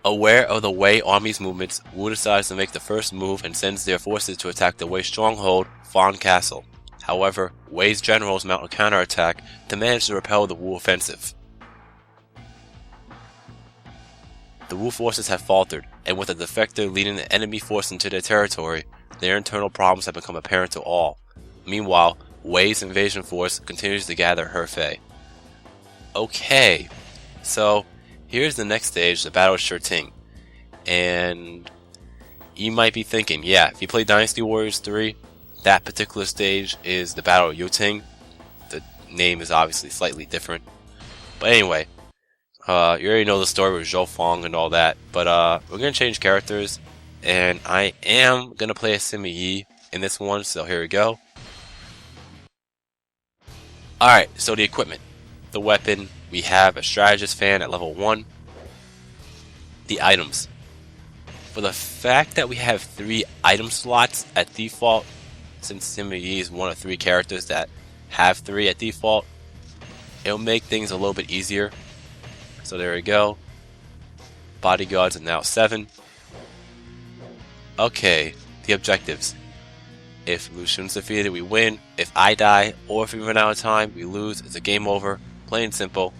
Aware of the Wei army's movements, Wu decides to make the first move and sends their forces to attack the Wei stronghold, Fan Castle. However, Wei's generals mount a counterattack to manage to repel the Wu offensive. The Wu forces have faltered, and with a defector leading the enemy force into their territory, their internal problems have become apparent to all. Meanwhile, Wei's invasion force continues to gather Hefei. Okay, so here's the next stage, the Battle of Shi Ting. And you might be thinking, yeah, if you play Dynasty Warriors 3, that particular stage is the Battle of Shi Ting. The name is obviously slightly different. But anyway, you already know the story with Zhou Fang and all that. But we're going to change characters. And I am going to play a Sima Yi in this one, so here we go. Alright, so the equipment. The weapon, we have a strategist fan at level 1. The items. For the fact that we have 3 item slots at default, since Sima Yi is one of 3 characters that have 3 at default, it'll make things a little bit easier. So there we go. Bodyguards are now 7. Okay, the objectives. If Lu Xun's defeated, we win. If I die, or if we run out of time, we lose. It's a game over. Plain and simple.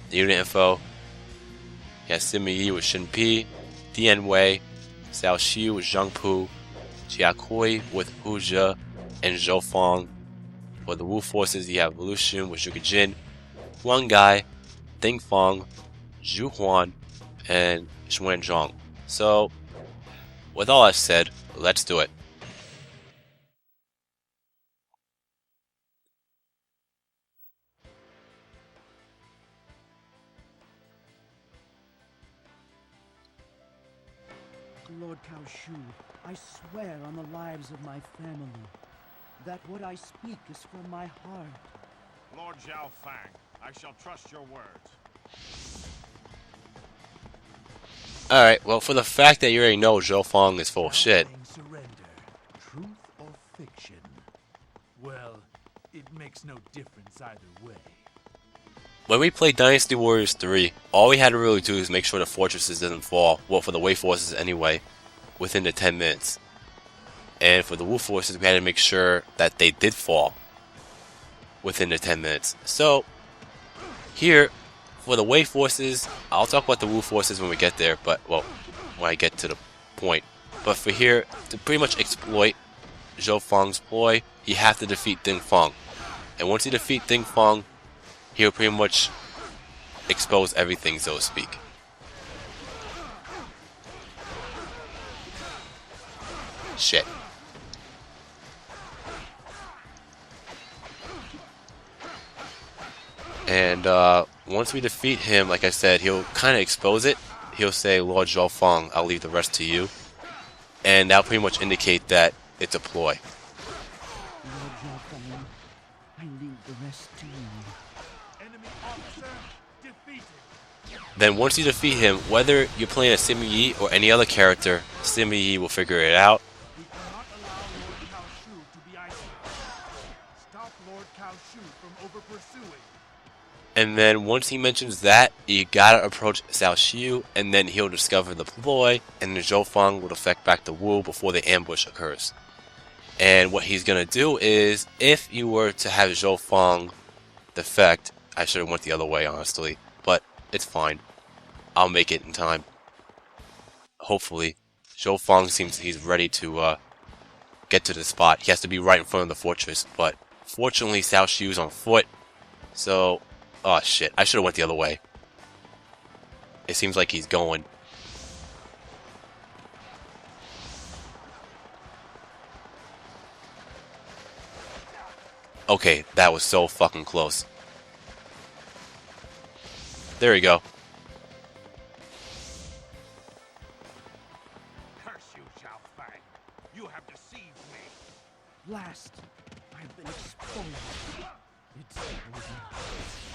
The unit info. You have Sima Yi with Shin Pi, Dian Wei, Xiao Xiu with Zhang Pu, Jia Kui with Hu Zhe, and Zhou Fang. For the Wu forces, you have Lu Xun with Zhuge Jin, Huang Gai, Ding Feng, Zhu Huan, and Xuan Zhang. So, with all that said, let's do it. Lord Cao Shu, I swear on the lives of my family that what I speak is from my heart. Lord Zhao Fang, I shall trust your words. Alright, well, for the fact that you already know Zhou Fang is full of shit. Surrender. Truth or fiction? Well, it makes no difference either way. When we played Dynasty Warriors 3, all we had to really do is make sure the fortresses didn't fall, well, for the Wei forces anyway, within the 10 minutes. And for the Wu forces, we had to make sure that they did fall within the 10 minutes. So, here, for the Wei forces, I'll talk about the Wu forces when we get there, but, well, when I get to the point. But for here, to pretty much exploit Zhou Fang's ploy, you have to defeat Ding Feng. And once you defeat Ding Feng, he'll pretty much expose everything, so to speak. Shit. And once we defeat him, like I said, he'll kind of expose it. He'll say, Lord Zhou Fang, I'll leave the rest to you. And that'll pretty much indicate that it's a ploy. Lord Zhao Fang, I leave the rest to you. Enemy officer defeated. Then once you defeat him, whether you're playing a Sima Yi or any other character, Sima Yi will figure it out. We cannot allow Lord Cao Shu to be isolated. Stop Lord Cao Shu from over-pursuing. And then once he mentions that, you gotta approach Xiao Xiu, and then he'll discover the ploy, and the Zhou Fang will defect back to Wu before the ambush occurs. And what he's gonna do is, if you were to have Zhou Fang defect, I should have went the other way, honestly, but it's fine. I'll make it in time. Hopefully. Zhou Fang seems he's ready to get to the spot. He has to be right in front of the fortress, but fortunately Xiao Xiu's on foot, so... Oh shit, I should have went the other way. It seems like he's going. Okay, that was so fucking close. There we go. Curse you, Zhao Fang. You have deceived me. Last, I've been exposed. It's over.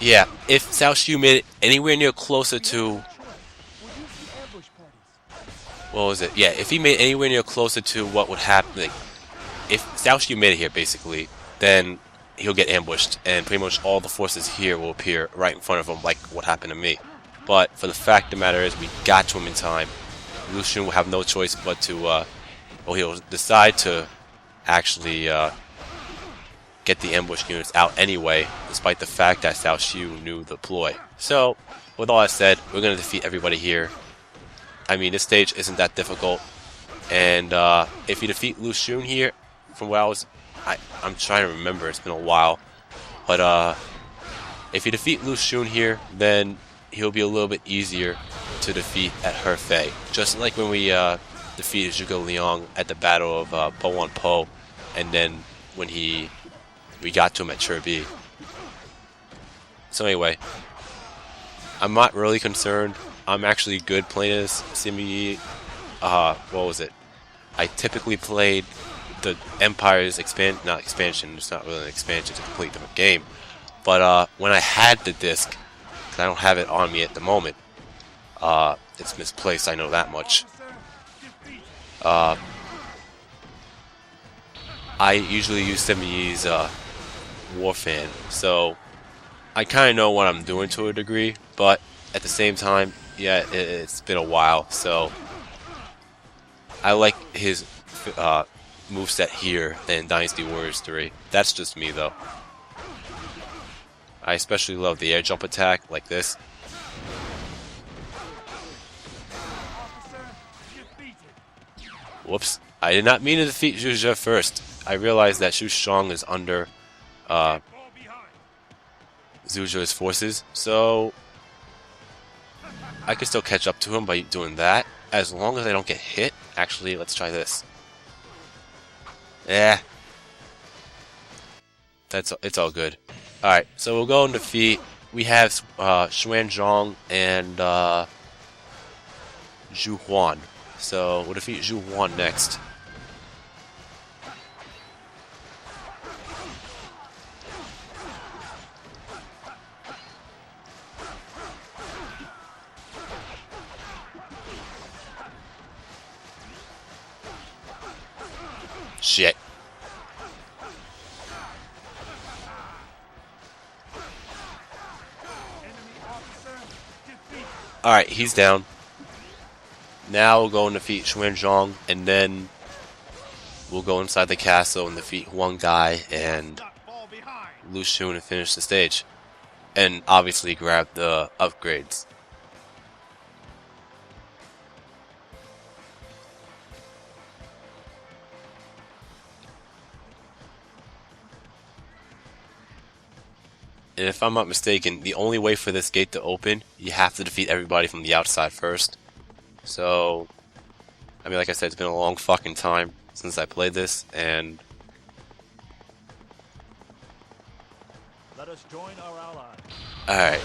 Yeah, if Xiao Xiu made it anywhere near closer to... What was it? Yeah, if he made anywhere near closer to what would happen... Like, if Xiao Xiu made it here, basically, then he'll get ambushed, and pretty much all the forces here will appear right in front of him, like what happened to me. but for the fact of the matter is we got to him in time. Lu Xun will have no choice but to, well, he'll decide to actually get the ambush units out anyway, despite the fact that Xiao Xiu knew the ploy. So, with all that said, we're going to defeat everybody here. I mean, this stage isn't that difficult, and if you defeat Lu Xun here, from what I'm trying to remember, it's been a while, but if you defeat Lu Xun here, then he'll be a little bit easier to defeat at Hefei. Just like when we defeated Zhuge Liang at the Battle of Po Wan Po, and then when we got to him at Cherbi. So anyway, I'm not really concerned. I'm actually good playing as Sima Yi. What was it? I typically played the Empire's not expansion, it's not really an expansion, it's a completely different game. But when I had the disc, because I don't have it on me at the moment, it's misplaced, I know that much. I usually use Sima Yi's War Fan, so I kind of know what I'm doing to a degree, but at the same time, yeah, it's been a while, so I like his moveset here than Dynasty Warriors 3. That's just me, though. I especially love the air jump attack, like this. Whoops. I did not mean to defeat Zhu Zhe first. I realized that Xu Shang is under Zhu Zhe's forces, so I can still catch up to him by doing that, as long as I don't get hit. Actually, let's try this. Yeah. It's all good. Alright, so we'll go and defeat. We have Xuanzang and Zhu Huan. So we'll defeat Zhu Huan next. Shit. Alright, he's down. Now we'll go and defeat Xuanzang, and then we'll go inside the castle and defeat Huang Gai and Lu Xun and finish the stage. And obviously grab the upgrades. And if I'm not mistaken, the only way for this gate to open, you have to defeat everybody from the outside first. So, I mean, like I said, it's been a long fucking time since I played this, and Let us join our allies. alright.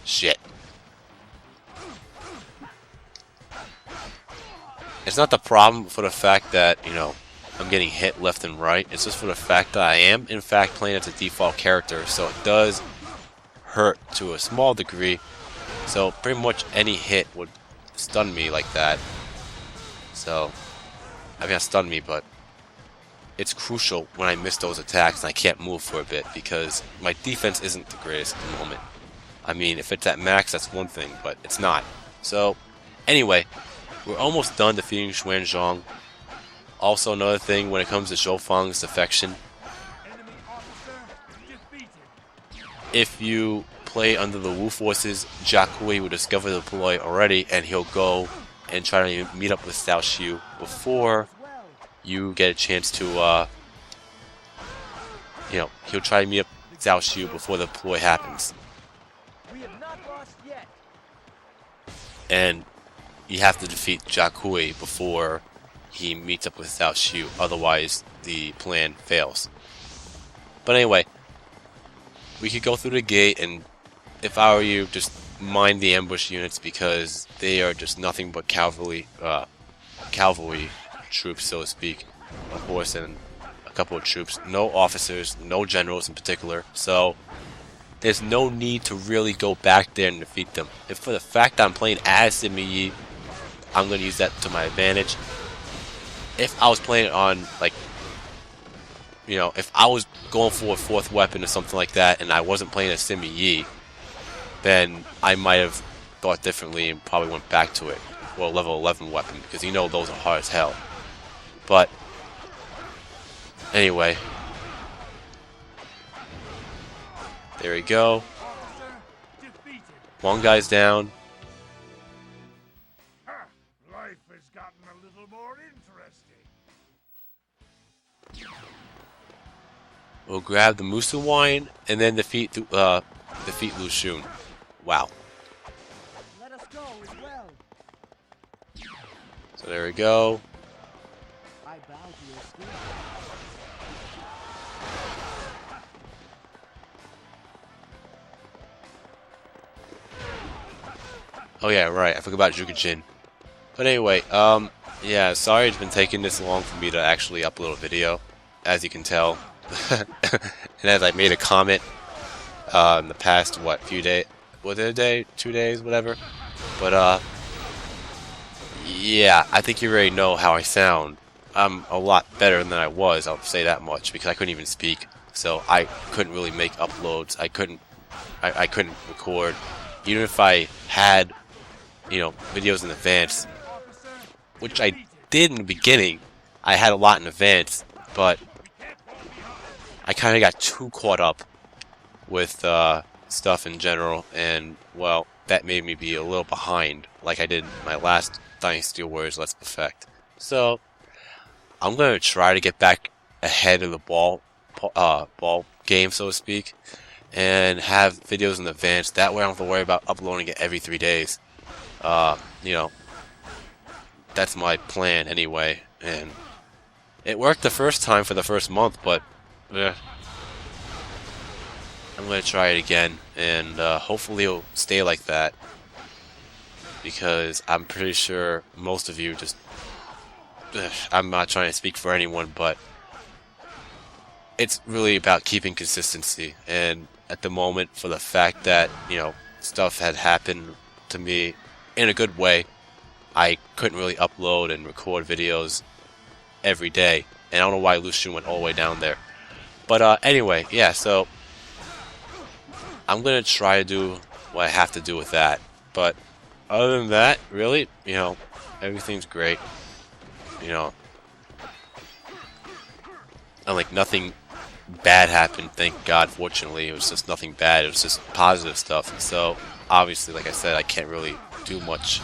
Shit. It's not the problem for the fact that, you know, I'm getting hit left and right. It's just for the fact that I am, in fact, playing as a default character, so it does hurt to a small degree. So pretty much any hit would stun me like that. So, I mean, not stun me, but it's crucial when I miss those attacks and I can't move for a bit, because my defense isn't the greatest at the moment. I mean, if it's at max, that's one thing, but it's not. So, anyway, we're almost done defeating Xuanzang. Also, another thing when it comes to Zhou Fang's defection, if you play under the Wu forces, Jia Kui will discover the ploy already, and he'll go and try to meet up with Xiao Xiu before you get a chance to, you know, he'll try to meet up with Xiao Xiu before the ploy happens. And you have to defeat Jia Kui before he meets up with Xiao Xiu, otherwise the plan fails. But anyway, we could go through the gate, and if I were you, just mind the ambush units, because they are just nothing but cavalry troops, so to speak. A horse and a couple of troops. No officers, no generals in particular, so there's no need to really go back there and defeat them. If for the fact I'm playing as Sima Yi, I'm going to use that to my advantage. If I was playing on, like, you know, if I was going for a 4th weapon or something like that, and I wasn't playing a Simi Yi, then I might have thought differently and probably went back to it for a level 11 weapon, because you know those are hard as hell. But anyway, there we go. One guy's down. Life has gotten a little more interesting. We'll grab the Musu wine and then defeat Lu Xun. Wow. Let us go as well. So there we go. I bow to your skill. Oh yeah, right. I forgot about Jukujin. But anyway, yeah, sorry it's been taking this long for me to actually upload a video, as you can tell. And as I made a comment in the past, what, few days, was it a day, 2 days, whatever. But yeah, I think you already know how I sound. I'm a lot better than I was, I'll say that much, because I couldn't even speak. So I couldn't really make uploads. I couldn't record. Even if I had, you know, videos in advance, which I did in the beginning. I had a lot in advance, but I kind of got too caught up with stuff in general, and well, that made me be a little behind, like I did my last Dynasty Warriors Let's Perfect. So I'm gonna try to get back ahead of the ball game, so to speak, and have videos in advance. That way I don't have to worry about uploading it every 3 days. You know, that's my plan anyway, and it worked the first time for the first month, but I'm gonna try it again, and hopefully it'll stay like that, because I'm pretty sure most of you just I'm not trying to speak for anyone, but it's really about keeping consistency. And at the moment, for the fact that, you know, stuff had happened to me in a good way, I couldn't really upload and record videos every day, and I don't know why Lu Xun went all the way down there. But anyway, yeah, so I'm gonna try to do what I have to do with that. But other than that, really, you know, everything's great. You know, and like nothing bad happened, thank God. Fortunately, it was just nothing bad. It was just positive stuff. So obviously, like I said, I can't really do much.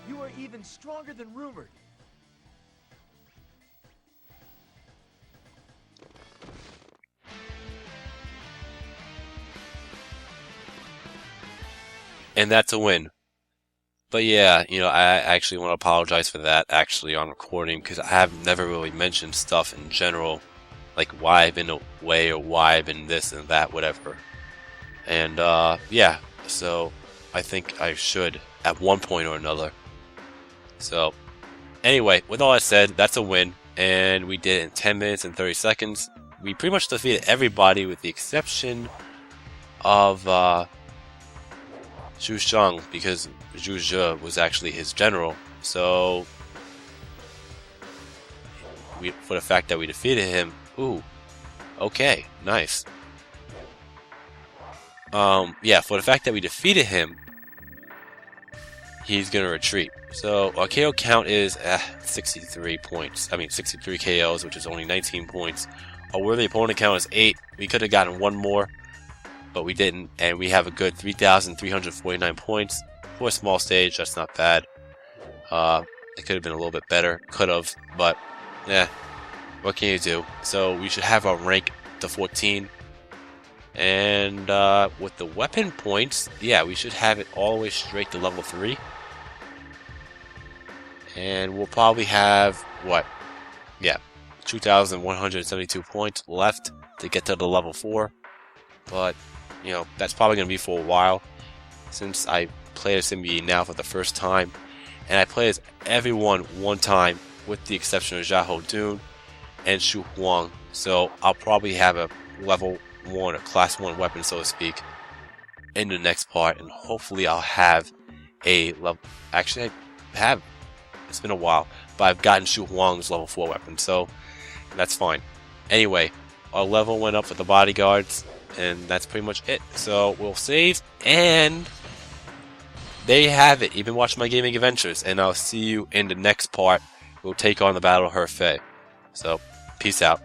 You are even stronger than rumored. And that's a win. But yeah, you know, I actually want to apologize for that actually on recording, because I have never really mentioned stuff in general, like why I've been away or why I've been this and that, whatever. And yeah, so I think I should at one point or another. So anyway, with all that said, that's a win, and we did it in 10 minutes and 30 seconds. We pretty much defeated everybody with the exception of Zhu Shang, because Zhu Zhe was actually his general. So for the fact that we defeated him, ooh, okay, nice. Yeah, for the fact that we defeated him, he's gonna retreat. So our KO count is 63 points. I mean 63 KOs, which is only 19 points. Our worthy opponent count is 8. We could have gotten one more, but we didn't, and we have a good 3,349 points. For a small stage, that's not bad. It could have been a little bit better. Could have, but yeah, what can you do? So we should have our rank to 14. And with the weapon points, yeah, we should have it all the way straight to level 3. And we'll probably have, what? Yeah, 2,172 points left to get to the level 4. But, you know, that's probably going to be for a while, since I played as MBE now for the first time. And I played as everyone one time, with the exception of Xiahou Dun and Shu Huang. So I'll probably have a level 1 or class 1 weapon, so to speak, in the next part. And hopefully I'll have a level... Actually, I have. It's been a while. But but I've gotten Shu Huang's level 4 weapon, so that's fine. Anyway, our level went up with the bodyguards, and that's pretty much it. So we'll save, and there you have it. You've been watching my gaming adventures, and I'll see you in the next part. We'll take on the Battle of Shi Ting. So, peace out.